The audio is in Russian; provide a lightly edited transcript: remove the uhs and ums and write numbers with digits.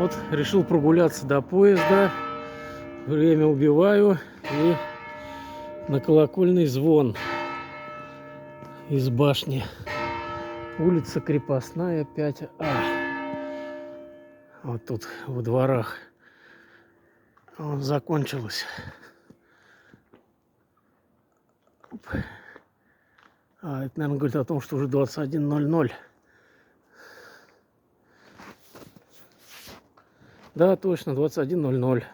Вот решил прогуляться до поезда. Время убиваю. И на колокольный звон из башни. Улица Крепостная, 5А. Вот тут во дворах. Вот, закончилось. Это, наверное, говорит о том, что уже 21:00. Да, точно, 21:00.